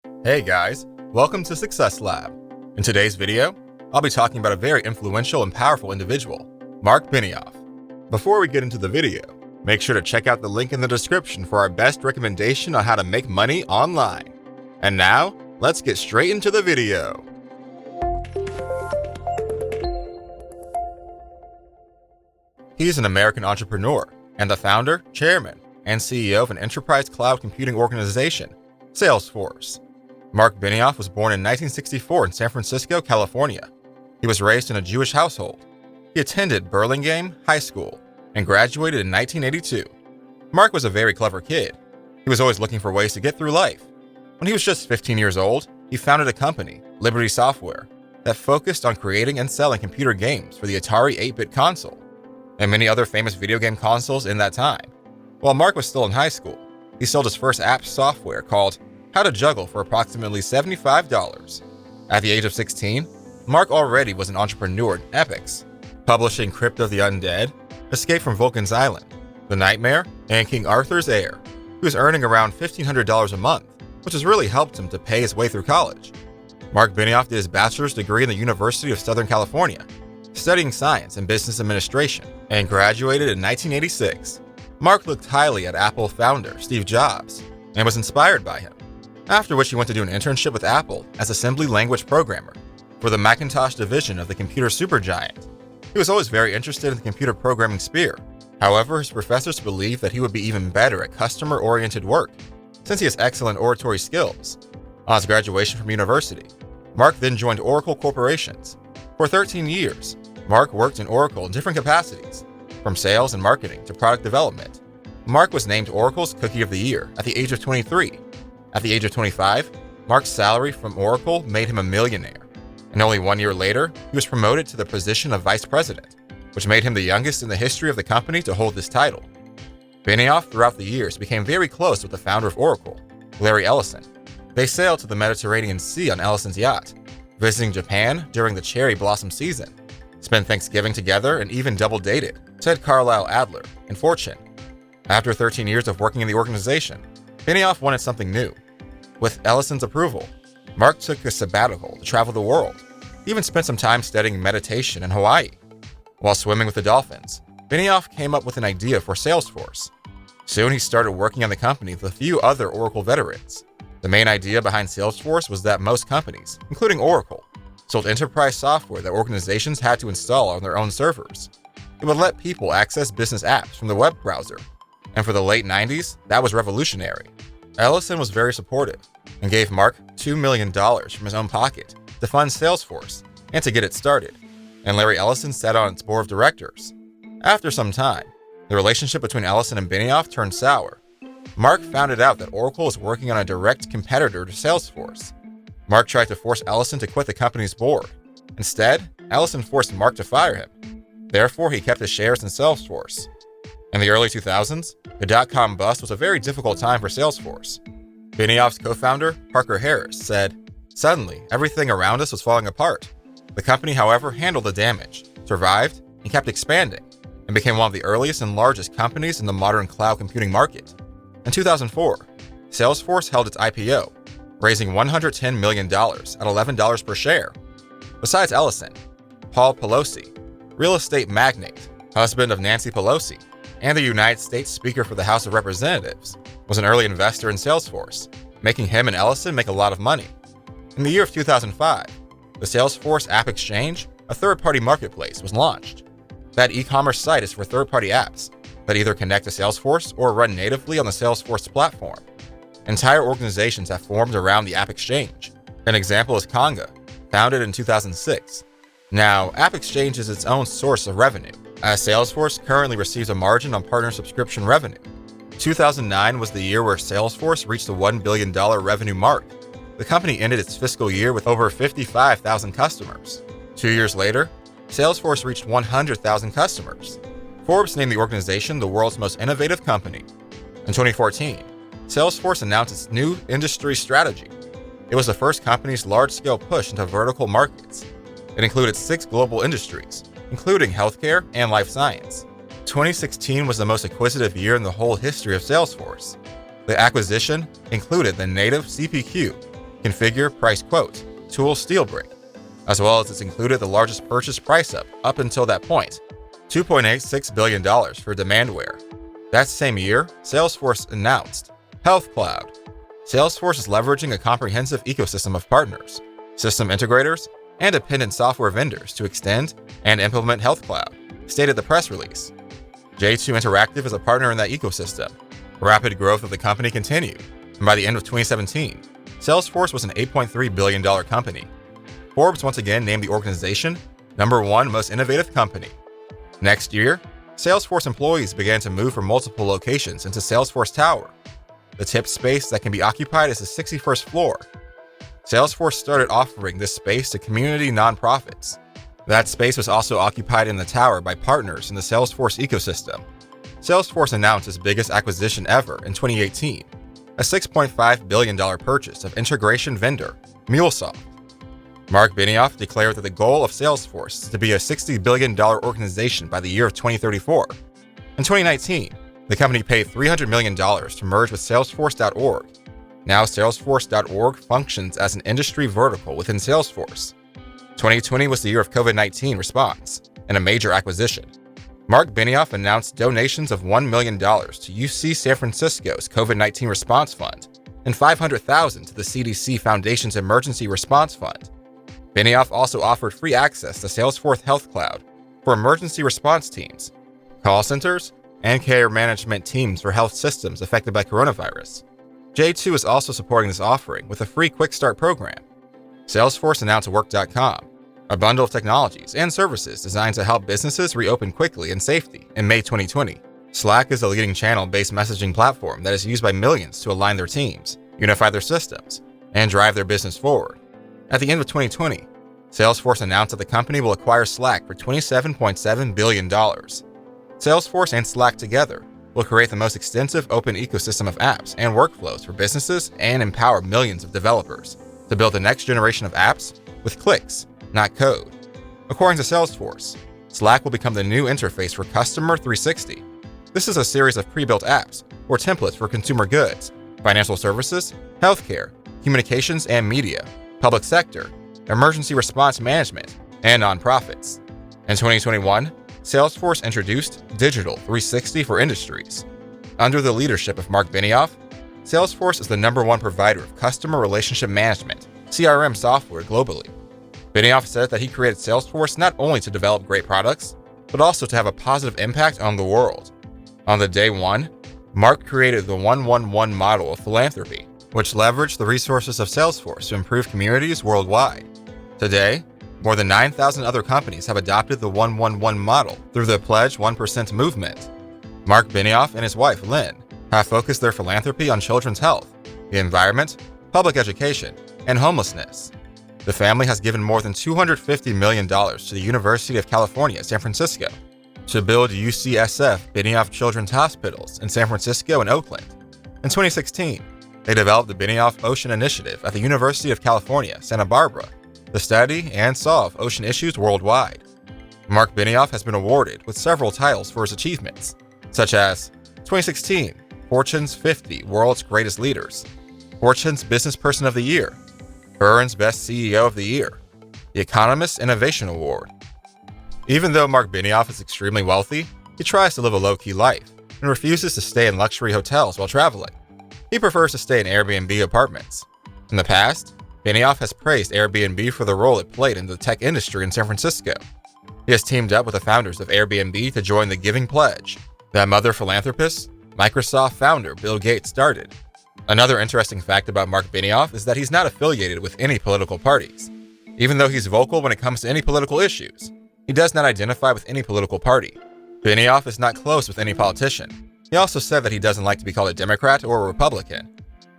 Hey guys, welcome to Success Lab. In today's video, I'll be talking about a very influential and powerful individual, Marc Benioff. Before we get into the video, make sure to check out the link in the description for our best recommendation on how to make money online. And now, let's get straight into the video. He's an American entrepreneur and the founder, chairman, and CEO of an enterprise cloud computing organization, Salesforce. Marc Benioff was born in 1964 in San Francisco, California. He was raised in a Jewish household. He attended Burlingame High School and graduated in 1982. Marc was a very clever kid. He was always looking for ways to get through life. When he was just 15 years old, he founded a company, Liberty Software, that focused on creating and selling computer games for the Atari 8-bit console, and many other famous video game consoles in that time. While Marc was still in high school, he sold his first app software called How to Juggle for approximately $75. At the age of 16, Marc already was an entrepreneur in epics, publishing Crypt of the Undead, Escape from Vulcan's Island, The Nightmare, and King Arthur's Heir. He was earning around $1,500 a month, which has really helped him to pay his way through college. Marc Benioff did his bachelor's degree in the University of Southern California, studying science and business administration, and graduated in 1986. Marc looked highly at Apple founder Steve Jobs and was inspired by him, after which he went to do an internship with Apple as assembly language programmer for the Macintosh division of the computer supergiant. He was always very interested in the computer programming sphere. However, his professors believed that he would be even better at customer-oriented work, since he has excellent oratory skills. On his graduation from university, Marc then joined Oracle Corporations. For 13 years, Marc worked in Oracle in different capacities, from sales and marketing to product development. Marc was named Oracle's Cookie of the Year at the age of 23. At the age of 25, Marc's salary from Oracle made him a millionaire, and only 1 year later, he was promoted to the position of vice president, which made him the youngest in the history of the company to hold this title. Benioff, throughout the years, became very close with the founder of Oracle, Larry Ellison. They sailed to the Mediterranean Sea on Ellison's yacht, visiting Japan during the cherry blossom season, spent Thanksgiving together, and even double-dated, said Carlisle Adler in Fortune. After 13 years of working in the organization, Benioff wanted something new. With Ellison's approval, Marc took a sabbatical to travel the world. He even spent some time studying meditation in Hawaii. While swimming with the dolphins, Benioff came up with an idea for Salesforce. Soon he started working on the company with a few other Oracle veterans. The main idea behind Salesforce was that most companies, including Oracle, sold enterprise software that organizations had to install on their own servers. It would let people access business apps from the web browser, and for the late 90s, that was revolutionary. Ellison was very supportive and gave Marc $2 million from his own pocket to fund Salesforce and to get it started, and Larry Ellison sat on its board of directors. After some time, the relationship between Ellison and Benioff turned sour. Marc found out that Oracle was working on a direct competitor to Salesforce. Marc tried to force Ellison to quit the company's board. Instead, Ellison forced Marc to fire him. Therefore, he kept his shares in Salesforce. In the early 2000s, the dot-com bust was a very difficult time for Salesforce. Benioff's co-founder, Parker Harris, said, "Suddenly, everything around us was falling apart. The company, however, handled the damage, survived, and kept expanding, and became one of the earliest and largest companies in the modern cloud computing market." In 2004, Salesforce held its IPO, raising $110 million at $11 per share. Besides Ellison, Paul Pelosi, real estate magnate, husband of Nancy Pelosi, and the United States Speaker for the House of Representatives, was an early investor in Salesforce, making him and Ellison make a lot of money. In the year of 2005, the Salesforce App Exchange, a third-party marketplace, was launched. That e-commerce site is for third-party apps that either connect to Salesforce or run natively on the Salesforce platform. Entire organizations have formed around the App Exchange. An example is Conga, founded in 2006. Now, App Exchange is its own source of revenue, as Salesforce currently receives a margin on partner subscription revenue. 2009 was the year where Salesforce reached the $1 billion revenue mark. The company ended its fiscal year with over 55,000 customers. 2 years later, Salesforce reached 100,000 customers. Forbes named the organization the world's most innovative company. In 2014, Salesforce announced its new industry strategy. It was the first company's large-scale push into vertical markets. It included 6 global industries, including healthcare and life science. 2016 was the most acquisitive year in the whole history of Salesforce. The acquisition included the native CPQ, configure, price quote, tool SteelBrick, as well as it's included the largest purchase price up until that point, $2.86 billion for Demandware. That same year, Salesforce announced Health Cloud. Salesforce is leveraging a comprehensive ecosystem of partners, system integrators, and dependent software vendors to extend and implement Health Cloud, stated the press release. J2 Interactive is a partner in that ecosystem. Rapid growth of the company continued, and by the end of 2017, Salesforce was an $8.3 billion company. Forbes once again named the organization #1 most innovative company. Next year, Salesforce employees began to move from multiple locations into Salesforce Tower. The tipped space that can be occupied is the 61st floor. Salesforce started offering this space to community nonprofits. That space was also occupied in the tower by partners in the Salesforce ecosystem. Salesforce announced its biggest acquisition ever in 2018, a $6.5 billion purchase of integration vendor MuleSoft. Marc Benioff declared that the goal of Salesforce is to be a $60 billion organization by the year of 2034. In 2019, the company paid $300 million to merge with Salesforce.org. Now Salesforce.org functions as an industry vertical within Salesforce. 2020 was the year of COVID-19 response and a major acquisition. Marc Benioff announced donations of $1 million to UC San Francisco's COVID-19 Response Fund and $500,000 to the CDC Foundation's Emergency Response Fund. Benioff also offered free access to Salesforce Health Cloud for emergency response teams, call centers, and care management teams for health systems affected by coronavirus. J2 is also supporting this offering with a free Quick Start program. Salesforce announced Work.com, a bundle of technologies and services designed to help businesses reopen quickly and safely in May 2020. Slack is a leading channel-based messaging platform that is used by millions to align their teams, unify their systems, and drive their business forward. At the end of 2020, Salesforce announced that the company will acquire Slack for $27.7 billion. Salesforce and Slack together will create the most extensive open ecosystem of apps and workflows for businesses and empower millions of developers to build the next generation of apps with clicks, not code. According to Salesforce, Slack will become the new interface for Customer 360. This is a series of pre-built apps or templates for consumer goods, financial services, healthcare, communications and media, public sector, emergency response management, and nonprofits. In 2021, Salesforce introduced Digital 360 for Industries. Under the leadership of Marc Benioff, Salesforce is the #1 provider of customer relationship management, CRM software globally. Benioff said that he created Salesforce not only to develop great products, but also to have a positive impact on the world. On the day one, Marc created the 1-1-1 model of philanthropy, which leveraged the resources of Salesforce to improve communities worldwide. Today, more than 9,000 other companies have adopted the 1-1-1 model through the Pledge 1% movement. Marc Benioff and his wife, Lynn, have focused their philanthropy on children's health, the environment, public education, and homelessness. The family has given more than $250 million to the University of California, San Francisco, to build UCSF Benioff Children's Hospitals in San Francisco and Oakland. In 2016, they developed the Benioff Ocean Initiative at the University of California, Santa Barbara, to study and solve ocean issues worldwide. Marc Benioff has been awarded with several titles for his achievements, such as 2016 Fortune's 50 World's Greatest Leaders, Fortune's Business Person of the Year, Burns Best CEO of the Year, the Economist Innovation Award. Even though Marc Benioff is extremely wealthy, he tries to live a low-key life and refuses to stay in luxury hotels while traveling. He prefers to stay in Airbnb apartments. In the past, Benioff has praised Airbnb for the role it played in the tech industry in San Francisco. He has teamed up with the founders of Airbnb to join the Giving Pledge that mother philanthropist, Microsoft founder Bill Gates started. Another interesting fact about Marc Benioff is that he's not affiliated with any political parties. Even though he's vocal when it comes to any political issues, he does not identify with any political party. Benioff is not close with any politician. He also said that he doesn't like to be called a Democrat or a Republican.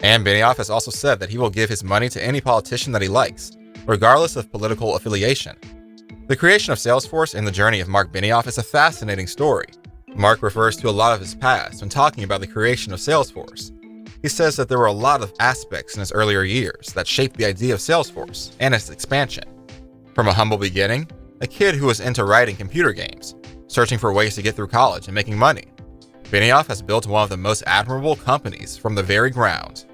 And Benioff has also said that he will give his money to any politician that he likes, regardless of political affiliation. The creation of Salesforce and the journey of Marc Benioff is a fascinating story. Marc refers to a lot of his past when talking about the creation of Salesforce. He says that there were a lot of aspects in his earlier years that shaped the idea of Salesforce and its expansion. From a humble beginning, a kid who was into writing computer games, searching for ways to get through college and making money, Benioff has built one of the most admirable companies from the very ground.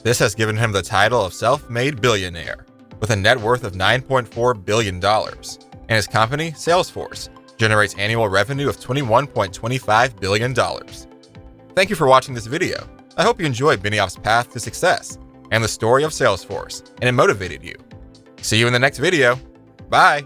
This has given him the title of self-made billionaire, with a net worth of $9.4 billion, and his company, Salesforce, generates annual revenue of $21.25 billion. Thank you for watching this video. I hope you enjoyed Benioff's path to success and the story of Salesforce, and it motivated you. See you in the next video. Bye!